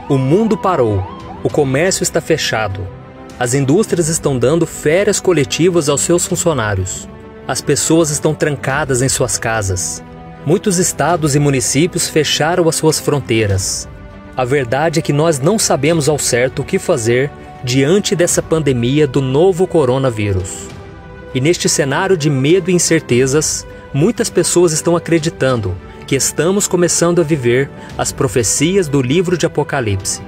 O mundo parou, o comércio está fechado, as indústrias estão dando férias coletivas aos seus funcionários, as pessoas estão trancadas em suas casas, muitos estados e municípios fecharam as suas fronteiras. A verdade é que nós não sabemos ao certo o que fazer diante dessa pandemia do novo coronavírus. E neste cenário de medo e incertezas, muitas pessoas estão acreditando que estamos começando a viver as profecias do livro de Apocalipse.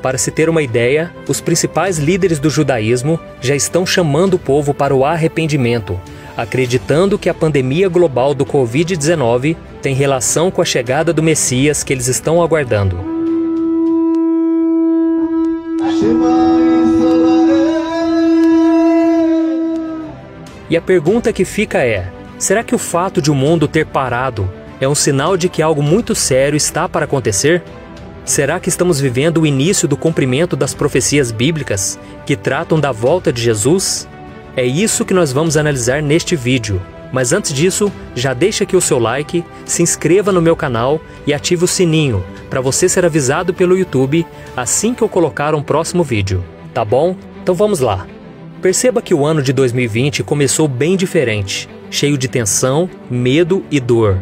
Para se ter uma ideia, os principais líderes do judaísmo já estão chamando o povo para o arrependimento, acreditando que a pandemia global do Covid-19 tem relação com a chegada do Messias que eles estão aguardando. E a pergunta que fica é: será que o fato de o mundo ter parado é um sinal de que algo muito sério está para acontecer? Será que estamos vivendo o início do cumprimento das profecias bíblicas que tratam da volta de Jesus? É isso que nós vamos analisar neste vídeo. Mas antes disso, já deixa aqui o seu like, se inscreva no meu canal e ative o sininho para você ser avisado pelo YouTube assim que eu colocar um próximo vídeo. Tá bom? Então vamos lá. Perceba que o ano de 2020 começou bem diferente, cheio de tensão, medo e dor.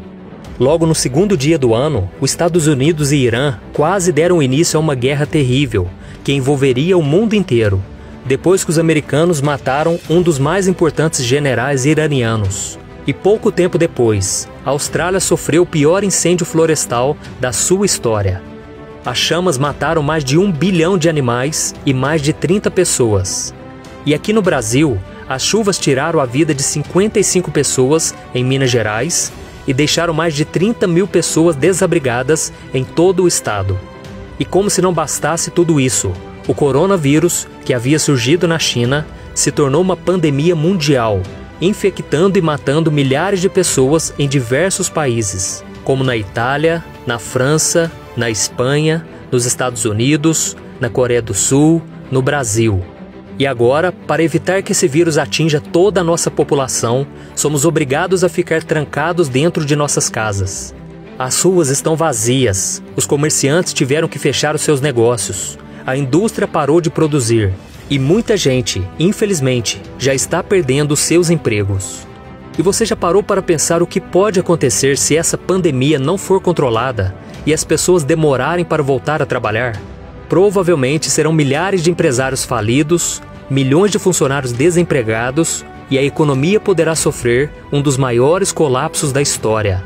Logo no segundo dia do ano, os Estados Unidos e Irã quase deram início a uma guerra terrível, que envolveria o mundo inteiro, depois que os americanos mataram um dos mais importantes generais iranianos. E pouco tempo depois, a Austrália sofreu o pior incêndio florestal da sua história. As chamas mataram mais de 1 bilhão de animais e mais de 30 pessoas. E aqui no Brasil, as chuvas tiraram a vida de 55 pessoas em Minas Gerais e deixaram mais de 30 mil pessoas desabrigadas em todo o estado. E como se não bastasse tudo isso, o coronavírus, que havia surgido na China, se tornou uma pandemia mundial, infectando e matando milhares de pessoas em diversos países, como na Itália, na França, na Espanha, nos Estados Unidos, na Coreia do Sul, no Brasil. E agora, para evitar que esse vírus atinja toda a nossa população, somos obrigados a ficar trancados dentro de nossas casas. As ruas estão vazias, os comerciantes tiveram que fechar os seus negócios, a indústria parou de produzir e muita gente, infelizmente, já está perdendo os seus empregos. E você já parou para pensar o que pode acontecer se essa pandemia não for controlada e as pessoas demorarem para voltar a trabalhar? Provavelmente serão milhares de empresários falidos, milhões de funcionários desempregados e a economia poderá sofrer um dos maiores colapsos da história.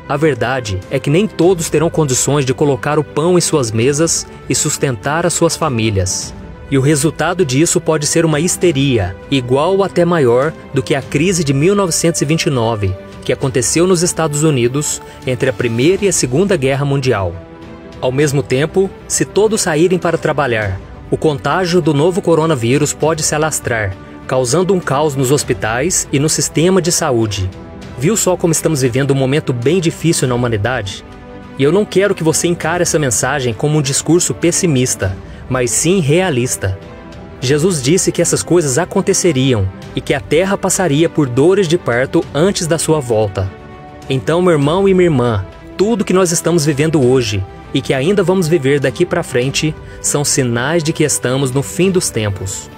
A verdade é que nem todos terão condições de colocar o pão em suas mesas e sustentar as suas famílias. E o resultado disso pode ser uma histeria, igual ou até maior do que a crise de 1929, que aconteceu nos Estados Unidos entre a Primeira e a Segunda Guerra Mundial. Ao mesmo tempo, se todos saírem para trabalhar, o contágio do novo coronavírus pode se alastrar, causando um caos nos hospitais e no sistema de saúde. Viu só como estamos vivendo um momento bem difícil na humanidade? E eu não quero que você encare essa mensagem como um discurso pessimista, mas sim realista. Jesus disse que essas coisas aconteceriam e que a terra passaria por dores de parto antes da sua volta. Então, meu irmão e minha irmã, tudo que nós estamos vivendo hoje e que ainda vamos viver daqui para frente são sinais de que estamos no fim dos tempos.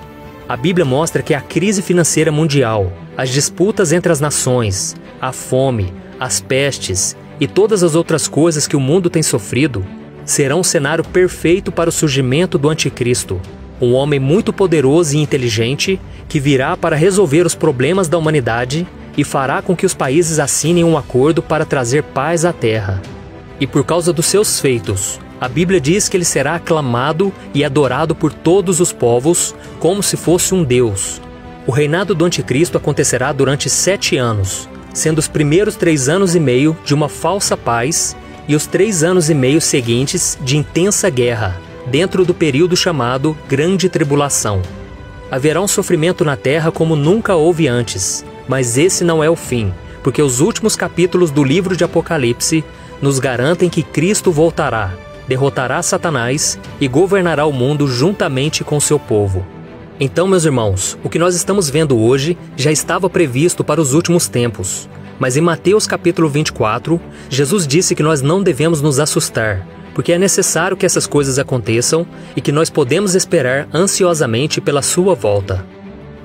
A Bíblia mostra que a crise financeira mundial, as disputas entre as nações, a fome, as pestes e todas as outras coisas que o mundo tem sofrido serão um cenário perfeito para o surgimento do Anticristo, um homem muito poderoso e inteligente que virá para resolver os problemas da humanidade e fará com que os países assinem um acordo para trazer paz à terra. E por causa dos seus feitos, a Bíblia diz que ele será aclamado e adorado por todos os povos como se fosse um Deus. O reinado do Anticristo acontecerá durante 7 anos, sendo os primeiros 3 anos e meio de uma falsa paz e os 3 anos e meio seguintes de intensa guerra, dentro do período chamado Grande Tribulação. Haverá um sofrimento na terra como nunca houve antes, mas esse não é o fim, porque os últimos capítulos do livro de Apocalipse nos garantem que Cristo voltará, derrotará Satanás e governará o mundo juntamente com seu povo. Então, meus irmãos, o que nós estamos vendo hoje já estava previsto para os últimos tempos. Mas em Mateus capítulo 24, Jesus disse que nós não devemos nos assustar, porque é necessário que essas coisas aconteçam e que nós podemos esperar ansiosamente pela sua volta.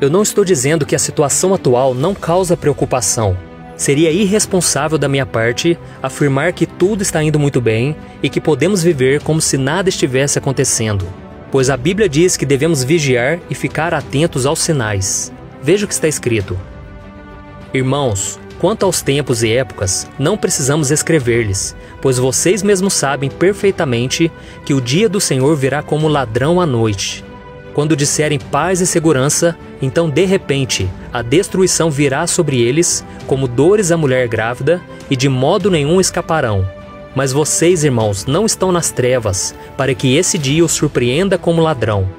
Eu não estou dizendo que a situação atual não causa preocupação. Seria irresponsável da minha parte afirmar que tudo está indo muito bem e que podemos viver como se nada estivesse acontecendo, pois a Bíblia diz que devemos vigiar e ficar atentos aos sinais. Veja o que está escrito. Irmãos, quanto aos tempos e épocas, não precisamos escrever-lhes, pois vocês mesmos sabem perfeitamente que o dia do Senhor virá como ladrão à noite. Quando disserem paz e segurança, então de repente a destruição virá sobre eles como dores à mulher grávida e de modo nenhum escaparão. Mas vocês, irmãos, não estão nas trevas, para que esse dia os surpreenda como ladrão.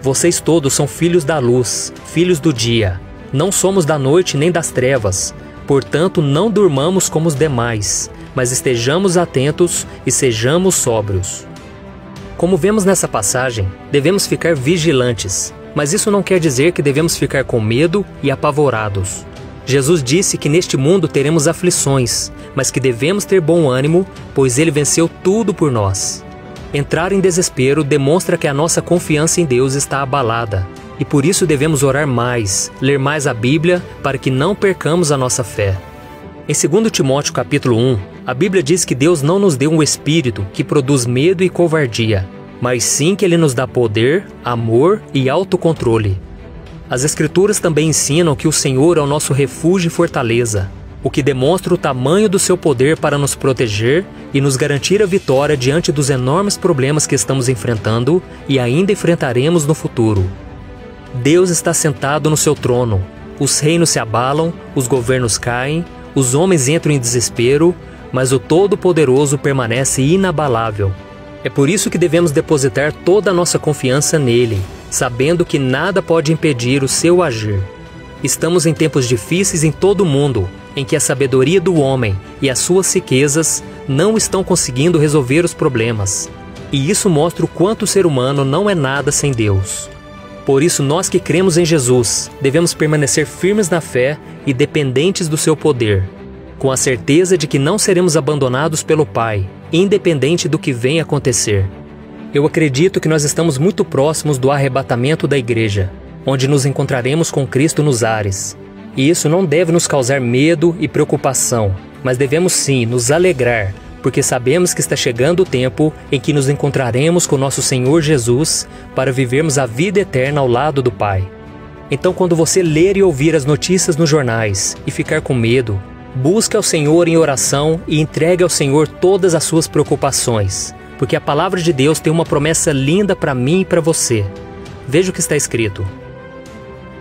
Vocês todos são filhos da luz, filhos do dia. Não somos da noite nem das trevas. Portanto, não durmamos como os demais, mas estejamos atentos e sejamos sóbrios. Como vemos nessa passagem, devemos ficar vigilantes, mas isso não quer dizer que devemos ficar com medo e apavorados. Jesus disse que neste mundo teremos aflições, mas que devemos ter bom ânimo, pois Ele venceu tudo por nós. Entrar em desespero demonstra que a nossa confiança em Deus está abalada, e por isso devemos orar mais, ler mais a Bíblia, para que não percamos a nossa fé. Em 2 Timóteo capítulo 1, a Bíblia diz que Deus não nos deu um espírito que produz medo e covardia, mas sim que Ele nos dá poder, amor e autocontrole. As Escrituras também ensinam que o Senhor é o nosso refúgio e fortaleza, o que demonstra o tamanho do seu poder para nos proteger e nos garantir a vitória diante dos enormes problemas que estamos enfrentando e ainda enfrentaremos no futuro. Deus está sentado no seu trono, os reinos se abalam, os governos caem, os homens entram em desespero, mas o Todo-Poderoso permanece inabalável. É por isso que devemos depositar toda a nossa confiança nele, sabendo que nada pode impedir o seu agir. Estamos em tempos difíceis em todo o mundo, em que a sabedoria do homem e as suas riquezas não estão conseguindo resolver os problemas. E isso mostra o quanto o ser humano não é nada sem Deus. Por isso, nós que cremos em Jesus, devemos permanecer firmes na fé e dependentes do seu poder, com a certeza de que não seremos abandonados pelo Pai, independente do que venha acontecer. Eu acredito que nós estamos muito próximos do arrebatamento da igreja, onde nos encontraremos com Cristo nos ares. E isso não deve nos causar medo e preocupação, mas devemos sim nos alegrar, porque sabemos que está chegando o tempo em que nos encontraremos com nosso Senhor Jesus para vivermos a vida eterna ao lado do Pai. Então, quando você ler e ouvir as notícias nos jornais e ficar com medo, busque ao Senhor em oração e entregue ao Senhor todas as suas preocupações, porque a palavra de Deus tem uma promessa linda para mim e para você. Veja o que está escrito.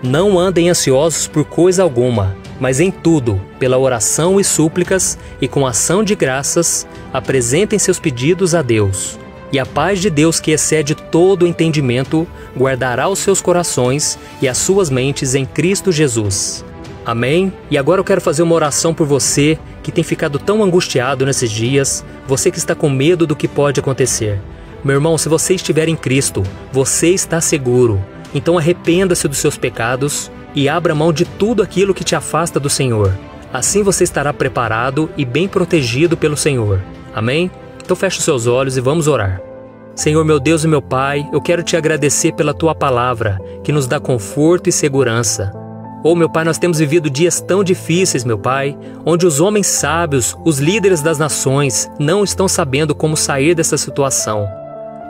Não andem ansiosos por coisa alguma, mas em tudo, pela oração e súplicas e com ação de graças, apresentem seus pedidos a Deus. E a paz de Deus, que excede todo o entendimento, guardará os seus corações e as suas mentes em Cristo Jesus. Amém? E agora eu quero fazer uma oração por você que tem ficado tão angustiado nesses dias, você que está com medo do que pode acontecer. Meu irmão, se você estiver em Cristo, você está seguro. Então arrependa-se dos seus pecados e abra mão de tudo aquilo que te afasta do Senhor. Assim você estará preparado e bem protegido pelo Senhor. Amém? Então feche os seus olhos e vamos orar. Senhor, meu Deus e meu Pai, eu quero te agradecer pela Tua palavra, que nos dá conforto e segurança. Oh, meu Pai, nós temos vivido dias tão difíceis, meu Pai, onde os homens sábios, os líderes das nações, não estão sabendo como sair dessa situação.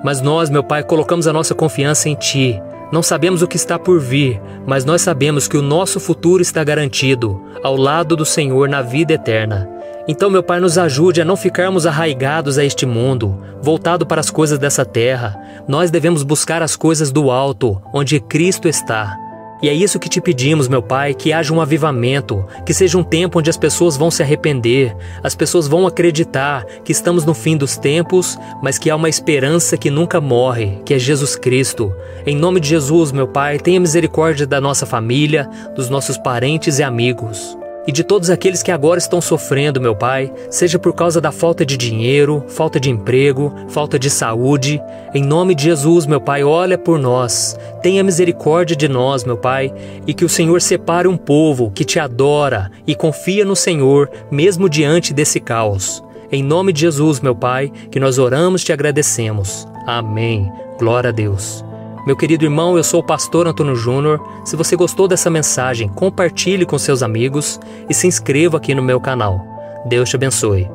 Mas nós, meu Pai, colocamos a nossa confiança em Ti. Não sabemos o que está por vir, mas nós sabemos que o nosso futuro está garantido, ao lado do Senhor na vida eterna. Então, meu Pai, nos ajude a não ficarmos arraigados a este mundo, voltado para as coisas dessa terra. Nós devemos buscar as coisas do alto, onde Cristo está. E é isso que te pedimos, meu Pai, que haja um avivamento, que seja um tempo onde as pessoas vão se arrepender, as pessoas vão acreditar que estamos no fim dos tempos, mas que há uma esperança que nunca morre, que é Jesus Cristo. Em nome de Jesus, meu Pai, tenha misericórdia da nossa família, dos nossos parentes e amigos. E de todos aqueles que agora estão sofrendo, meu Pai, seja por causa da falta de dinheiro, falta de emprego, falta de saúde. Em nome de Jesus, meu Pai, olha por nós. Tenha misericórdia de nós, meu Pai, e que o Senhor separe um povo que te adora e confia no Senhor, mesmo diante desse caos. Em nome de Jesus, meu Pai, que nós oramos e te agradecemos. Amém. Glória a Deus. Meu querido irmão, eu sou o pastor Antônio Júnior. Se você gostou dessa mensagem, compartilhe com seus amigos e se inscreva aqui no meu canal. Deus te abençoe.